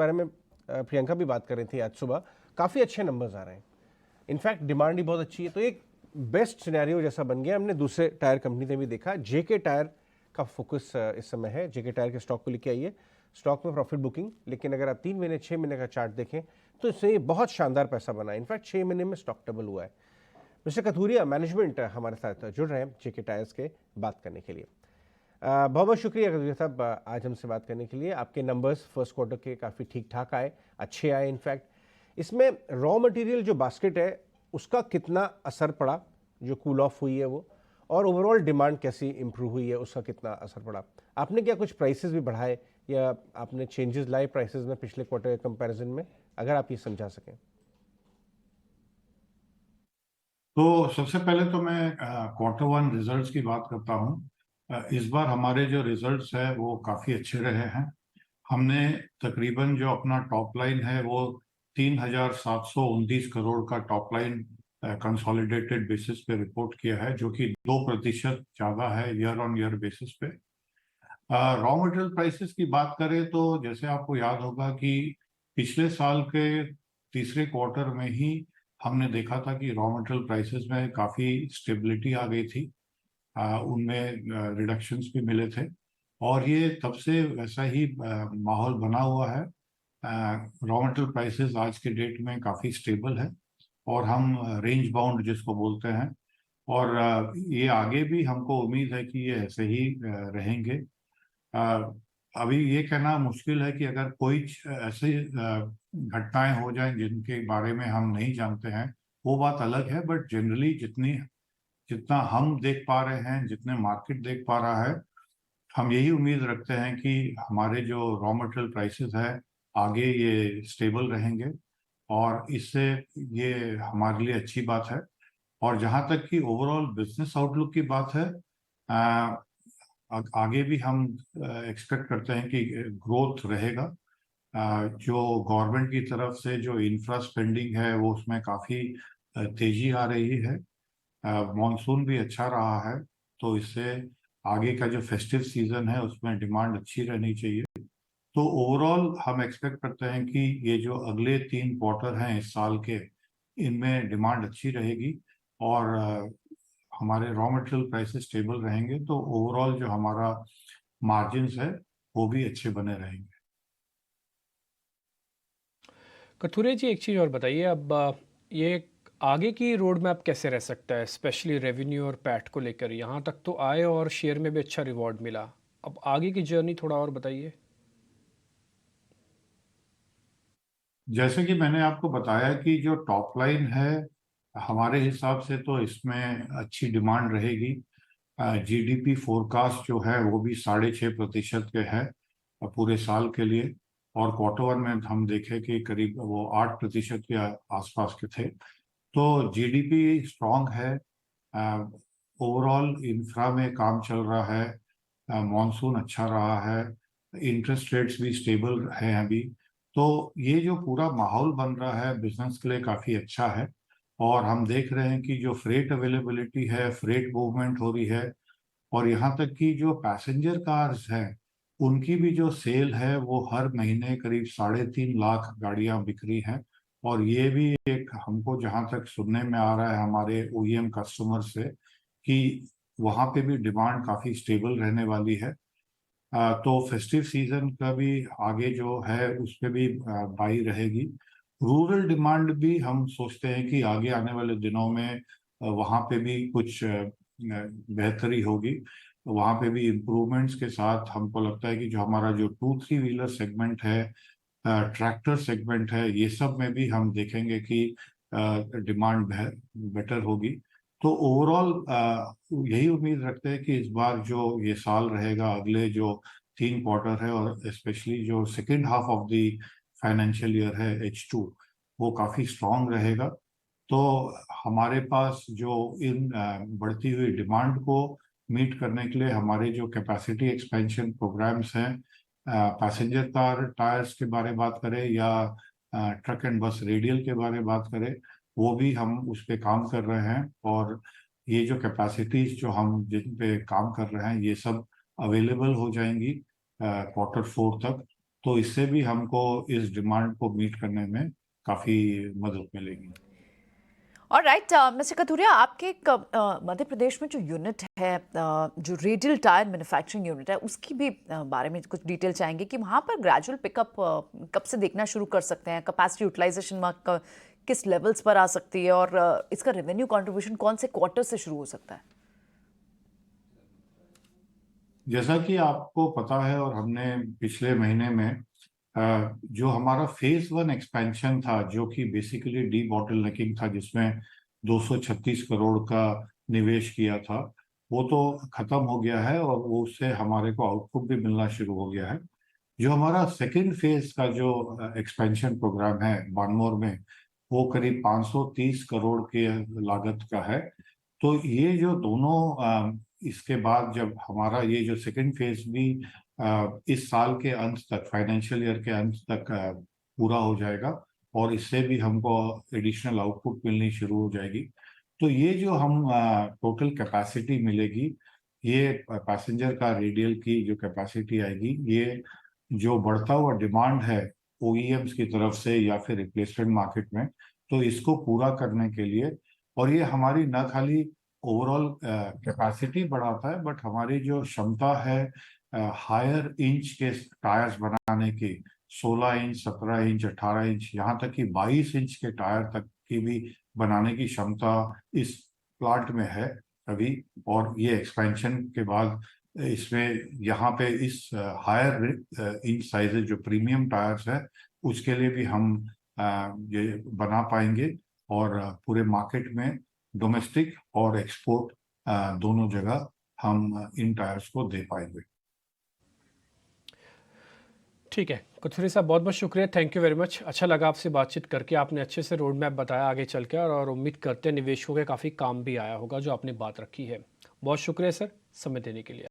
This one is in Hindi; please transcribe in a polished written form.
बारे में प्रियंका भी बात कर रही थी आज सुबह, काफ़ी अच्छे नंबर्स आ रहे हैं। इनफैक्ट डिमांड ही बहुत अच्छी है, तो एक बेस्ट सिनेरियो जैसा बन गया। हमने दूसरे टायर कंपनी ने भी देखा, जेके टायर का फोकस इस समय है। जेके टायर के स्टॉक को लेके आइए, स्टॉक में प्रॉफिट बुकिंग, लेकिन अगर आप 3 महीने 6 महीने का चार्ट देखें तो इससे बहुत शानदार पैसा बना है। इनफैक्ट 6 महीने में स्टॉक डबल हुआ है। मिस्टर कथूरिया मैनेजमेंट हमारे साथ जुड़ रहे हैं जेके टायर्स के बात करने के लिए। बहुत बहुत शुक्रिया कथूरिया साहब आज हमसे बात करने के लिए। आपके नंबर्स फर्स्ट क्वार्टर के काफ़ी ठीक ठाक आए, अच्छे आए। इनफैक्ट इसमें रॉ मटेरियल जो बास्केट है उसका कितना असर पड़ा, जो कूल ऑफ हुई है वो, और ओवरऑल डिमांड कैसी इंप्रूव हुई है उसका कितना असर पड़ा? आपने क्या कुछ प्राइसेस भी बढ़ाए या आपने चेंजेस लाए प्राइसेस में पिछले क्वार्टर के कंपैरिजन में, अगर आप ये समझा सकें? तो सबसे पहले तो मैं क्वार्टर वन रिजल्ट्स की बात करता हूँ। इस बार हमारे जो रिजल्ट्स है वो काफ़ी अच्छे रहे हैं। हमने तकरीबन जो अपना टॉप लाइन है वो 3,719 करोड़ का टॉप लाइन कंसोलिडेटेड बेसिस पे रिपोर्ट किया है, जो कि 2% ज़्यादा है ईयर ऑन ईयर बेसिस पे। रॉ मटेरियल प्राइसेस की बात करें तो जैसे आपको याद होगा कि पिछले साल के तीसरे क्वार्टर में ही हमने देखा था कि रॉ मटेरियल प्राइसेस में काफ़ी स्टेबिलिटी आ गई थी। उनमें रिडक्शंस भी मिले थे और ये तब से वैसा ही माहौल बना हुआ है। रॉ मटेरियल प्राइसेस आज के डेट में काफ़ी स्टेबल है और हम रेंज बाउंड जिसको बोलते हैं, और ये आगे भी हमको उम्मीद है कि ये ऐसे ही रहेंगे। अ, अभी ये कहना मुश्किल है कि अगर कोई ऐसी घटनाएं हो जाएं जिनके बारे में हम नहीं जानते हैं, वो बात अलग है। बट जनरली जितना हम देख पा रहे हैं, जितने मार्केट देख पा रहा है, हम यही उम्मीद रखते हैं कि हमारे जो रॉ मटेरियल प्राइसेस है आगे ये स्टेबल रहेंगे और इससे ये हमारे लिए अच्छी बात है। और जहाँ तक कि ओवरऑल बिजनेस आउटलुक की बात है, आगे भी हम एक्सपेक्ट करते हैं कि ग्रोथ रहेगा। जो गवर्नमेंट की तरफ से जो इंफ्रा स्पेंडिंग है वो उसमें काफ़ी तेजी आ रही है। मॉनसून भी अच्छा रहा है, तो इससे आगे का जो फेस्टिव सीजन है उसमें डिमांड अच्छी रहनी चाहिए। तो ओवरऑल हम एक्सपेक्ट करते हैं कि ये जो अगले 3 क्वार्टर हैं इस साल के, इनमें डिमांड अच्छी रहेगी और हमारे रॉ मटेरियल प्राइसेस स्टेबल रहेंगे, तो ओवरऑल जो हमारा मार्जिन्स है वो भी अच्छे बने रहेंगे। कथुरे जी, एक चीज़ और बताइए, अब ये आगे की रोड मैप कैसे रह सकता है, स्पेशली रेवेन्यू और पैट को लेकर? यहाँ तक तो आए और शेयर में भी अच्छा रिवॉर्ड मिला, अब आगे की जर्नी थोड़ा और बताइए। जैसे कि मैंने आपको बताया कि जो टॉप लाइन है हमारे हिसाब से तो इसमें अच्छी डिमांड रहेगी। जीडीपी फोरकास्ट जो है वो भी 6.5% के है पूरे साल के लिए, और क्वार्टर वन में हम देखें कि करीब वो 8% के आसपास के थे। तो जीडीपी स्ट्रांग है, ओवरऑल इंफ्रा में काम चल रहा है, मॉनसून अच्छा रहा है, इंटरेस्ट रेट्स भी स्टेबल हैं अभी। तो ये जो पूरा माहौल बन रहा है बिजनेस के लिए काफ़ी अच्छा है। और हम देख रहे हैं कि जो फ्रेट अवेलेबिलिटी है, फ्रेट मूवमेंट हो रही है, और यहाँ तक कि जो पैसेंजर कार्स हैं उनकी भी जो सेल है वो हर महीने करीब 3.5 लाख गाड़ियाँ बिक रही हैं। और ये भी एक हमको जहाँ तक सुनने में आ रहा है हमारे ओईएम कस्टमर से कि वहाँ पे भी डिमांड काफ़ी स्टेबल रहने वाली है। तो फेस्टिव सीजन का भी आगे जो है उस पर भी बाई रहेगी। रूरल डिमांड भी हम सोचते हैं कि आगे आने वाले दिनों में वहाँ पे भी कुछ बेहतरी होगी। वहाँ पे भी इम्प्रूवमेंट्स के साथ हमको लगता है कि जो हमारा जो 2-3 व्हीलर सेगमेंट है, ट्रैक्टर सेगमेंट है, ये सब में भी हम देखेंगे कि डिमांड बेटर होगी। तो ओवरऑल यही उम्मीद रखते हैं कि इस बार जो ये साल रहेगा, अगले जो 3 क्वार्टर है और स्पेशली जो second half of the financial year है H2, वो काफ़ी स्ट्रांग रहेगा। तो हमारे पास जो इन बढ़ती हुई डिमांड को मीट करने के लिए हमारे जो कैपेसिटी एक्सपेंशन प्रोग्राम्स हैं, पैसेंजर कार टायर्स के बारे में बात करें या ट्रक एंड बस रेडियल के बारे में बात करें, वो भी हम उस पे काम कर रहे हैं। और ये जो कैपेसिटीज जो हम जिन पे काम कर रहे हैं ये सब अवेलेबल हो जाएंगी क्वार्टर 4 तक। तो इससे भी हमको इस डिमांड को मीट करने में काफी मदद मिलेगी। और राइट मिस्टर कथुरिया, आपके मध्य प्रदेश में जो यूनिट है, जो रेडियल टायर मैन्युफैक्चरिंग यूनिट है, उसकी भी बारे में कुछ डिटेल चाहेंगे कि वहाँ पर ग्रेजुअल पिकअप कब से देखना शुरू कर सकते हैं, कैपेसिटी यूटिलाइजेशन किस लेवल्स पर आ सकती है, और इसका रेवेन्यू कंट्रीब्यूशन कौन से क्वार्टर से शुरू हो सकता है? जैसा कि आपको पता है और हमने पिछले महीने में जो हमारा फेज 1 एक्सपेंशन था, जो कि बेसिकली डी बॉटलनेकिंग था, जिसमें 236 करोड़ का निवेश किया था, वो तो खत्म हो गया है और वो उससे हमारे को आउटपुट भी मिलना शुरू हो गया है। जो हमारा सेकेंड फेज का जो एक्सपेंशन प्रोग्राम है बानमोर में, वो करीब 530 करोड़ के लागत का है। तो ये जो दोनों इसके बाद जब हमारा ये जो सेकेंड फेज भी इस साल के अंत तक, फाइनेंशियल ईयर के अंत तक पूरा हो जाएगा और इससे भी हमको एडिशनल आउटपुट मिलनी शुरू हो जाएगी। तो ये जो हम टोटल कैपेसिटी मिलेगी, ये पैसेंजर का रेडियल की जो कैपेसिटी आएगी, ये जो बढ़ता हुआ डिमांड है ओईएम्स की तरफ से या फिर रिप्लेसमेंट मार्केट में, तो इसको पूरा करने के लिए, और ये हमारी न खाली ओवरऑल कैपेसिटी बढ़ाता है, बट हमारी जो क्षमता है हायर इंच के टायर्स बनाने की, 16 इंच, 17 इंच, 18 इंच, यहाँ तक कि 22 इंच के टायर तक की भी बनाने की क्षमता इस प्लांट में है अभी। और ये एक्सपेंशन के बाद इसमें यहाँ पे इस हायर इंच साइजेज जो प्रीमियम टायर्स है, उसके लिए भी हम ये बना पाएंगे और पूरे मार्केट में डोमेस्टिक और एक्सपोर्ट दोनों जगह हम इन टायर्स को दे पाएंगे। ठीक है कथुरिया साहब, बहुत बहुत शुक्रिया, थैंक यू वेरी मच। अच्छा लगा आपसे बातचीत करके, आपने अच्छे से रोड मैप बताया आगे चल के, और उम्मीद करते हैं निवेशकों के काफ़ी काम भी आया होगा जो आपने बात रखी है। बहुत शुक्रिया सर, समय देने के लिए।